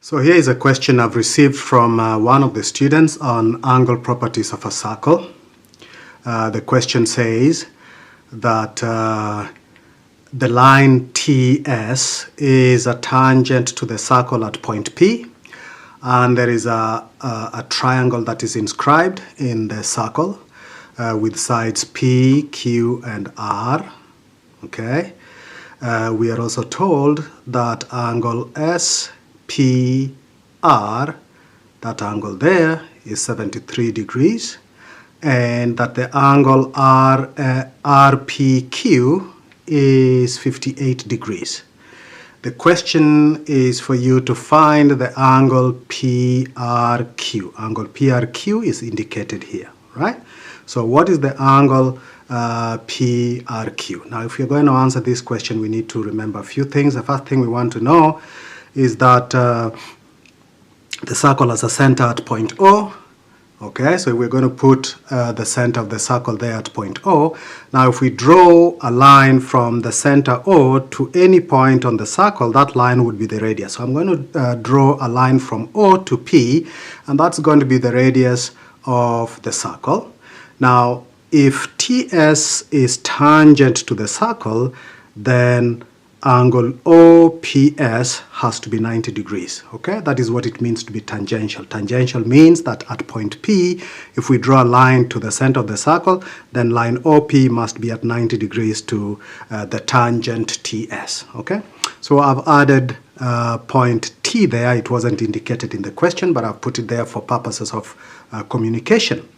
So here is a question I've received from one of the students on angle properties of a circle. The question says that the line TS is a tangent to the circle at point P, and there is a triangle that is inscribed in the circle with sides P, Q, and R. Okay. We are also told that angle SPR, that angle there, is 73 degrees, and that the angle RPQ is 58 degrees. The question is for you to find the angle PRQ. Angle PRQ is indicated here, right? So what is the angle PRQ? Now, if you're going to answer this question, we need to remember a few things. The first thing we want to know is that the circle has a center at point O. Okay, so we're going to put the center of the circle there at point O. Now, if we draw a line from the center O to any point on the circle, that line would be the radius. So I'm going to draw a line from O to P, and that's going to be the radius of the circle. Now, if TS is tangent to the circle, then angle OPS has to be 90 degrees. Okay, that is what it means to be tangential. Tangential means that at point P, if we draw a line to the center of the circle, then line OP must be at 90 degrees to the tangent TS. Okay, so I've added point T there. It wasn't indicated in the question, but I've put it there for purposes of communication.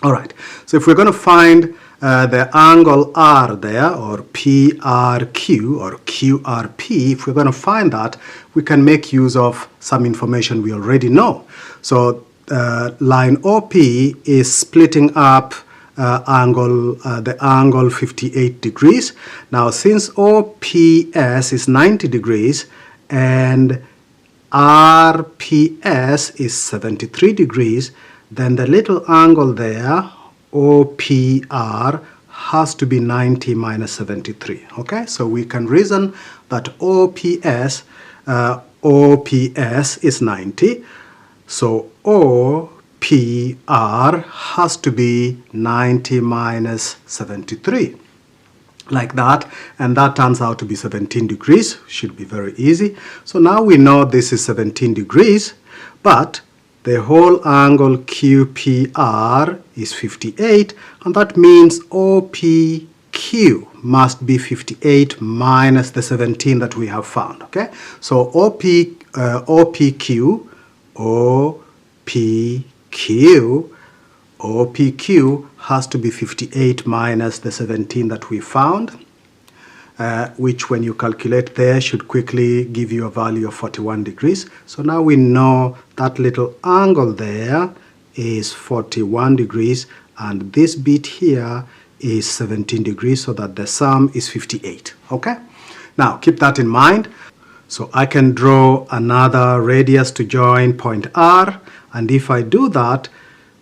All right, so if we're going to find the angle R there, or PRQ or QRP, if we're going to find that, we can make use of some information we already know. So line OP is splitting up the angle 58 degrees. Now, since OPS is 90 degrees and RPS is 73 degrees, then the little angle there, OPR, has to be 90 minus 73. Okay, so we can reason that OPS is 90. So OPR has to be 90 minus 73. Like that, and that turns out to be 17 degrees. Should be very easy. So now we know this is 17 degrees, but the whole angle QPR is 58, and that means OPQ must be 58 minus the 17 that we have found. Okay, so OPQ has to be 58 minus the 17 that we found, which when you calculate there should quickly give you a value of 41 degrees. So now we know that little angle there is 41 degrees, and this bit here is 17 degrees, so that the sum is 58. Okay, now keep that in mind. So I can draw another radius to join point R, and if I do that,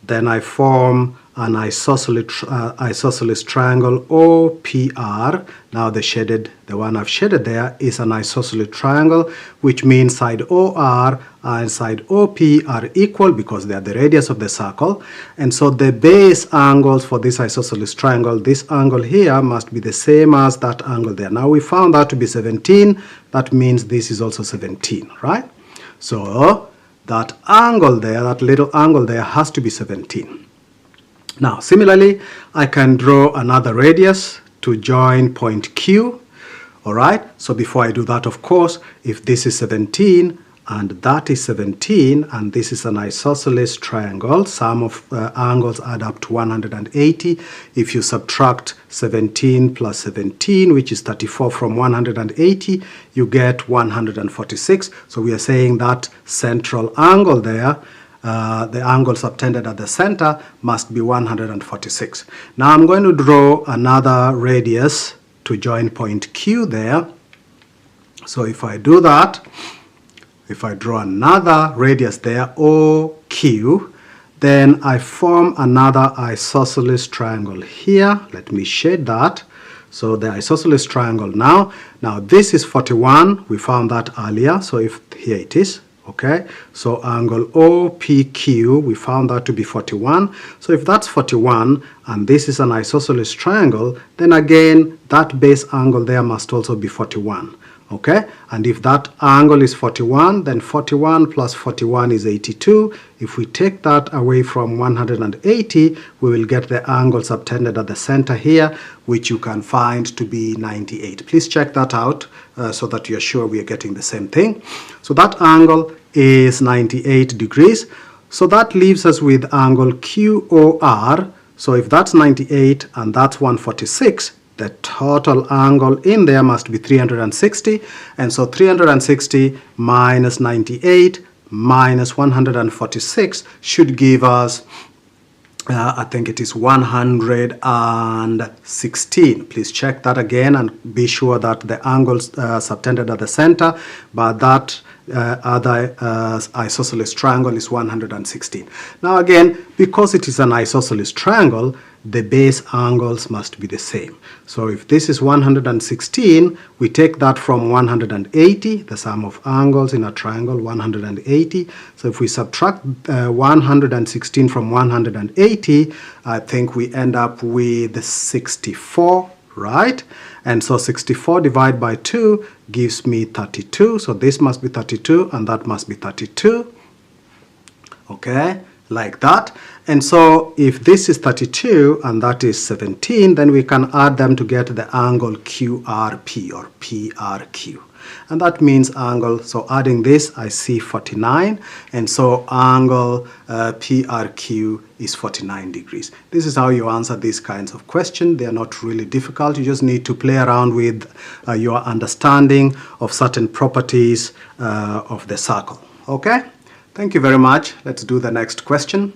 then I form an isosceles triangle OPR. Now the one I've shaded there is an isosceles triangle, which means side OR and side OP are equal because they are the radius of the circle. And so the base angles for this isosceles triangle, this angle here must be the same as that angle there. Now we found that to be 17. That means this is also 17, right? So that angle there, that little angle there, has to be 17. Now, similarly, I can draw another radius to join point Q. All right, so before I do that, of course, if this is 17 and that is 17, and this is an isosceles triangle, sum of angles add up to 180. If you subtract 17 plus 17, which is 34, from 180, you get 146. So we are saying that central angle there, the angle subtended at the center, must be 146. Now I'm going to draw another radius to join point Q there. So if I do that, if I draw another radius there, OQ, then I form another isosceles triangle here. Let me shade that. So the isosceles triangle now this is 41. We found that earlier. So if here it is, Okay, so angle OPQ, we found that to be 41. So if that's 41 and this is an isosceles triangle, then again that base angle there must also be 41. Okay, and if that angle is 41, then 41 plus 41 is 82. If we take that away from 180, we will get the angle subtended at the center here, which you can find to be 98. Please check that out so that you're sure we are getting the same thing. So that angle is 98 degrees. So that leaves us with angle QOR. So if that's 98 and that's 146, the total angle in there must be 360, and so 360 minus 98 minus 146 should give us, I think it is 116. Please check that again and be sure that the angles subtended at the center, but that other isosceles triangle is 116. Now again, because it is an isosceles triangle, the base angles must be the same. So if this is 116, we take that from 180, the sum of angles in a triangle, 180. So if we subtract 116 from 180, I think we end up with 64, right? And so 64 divided by 2 gives me 32. So this must be 32 and that must be 32. Okay, like that. And so if this is 32 and that is 17, then we can add them to get the angle QRP or PRQ. And that means angle, so adding this, I see 49. And so angle PRQ is 49 degrees. This is how you answer these kinds of questions. They are not really difficult. You just need to play around with your understanding of certain properties of the circle. Okay? Thank you very much. Let's do the next question.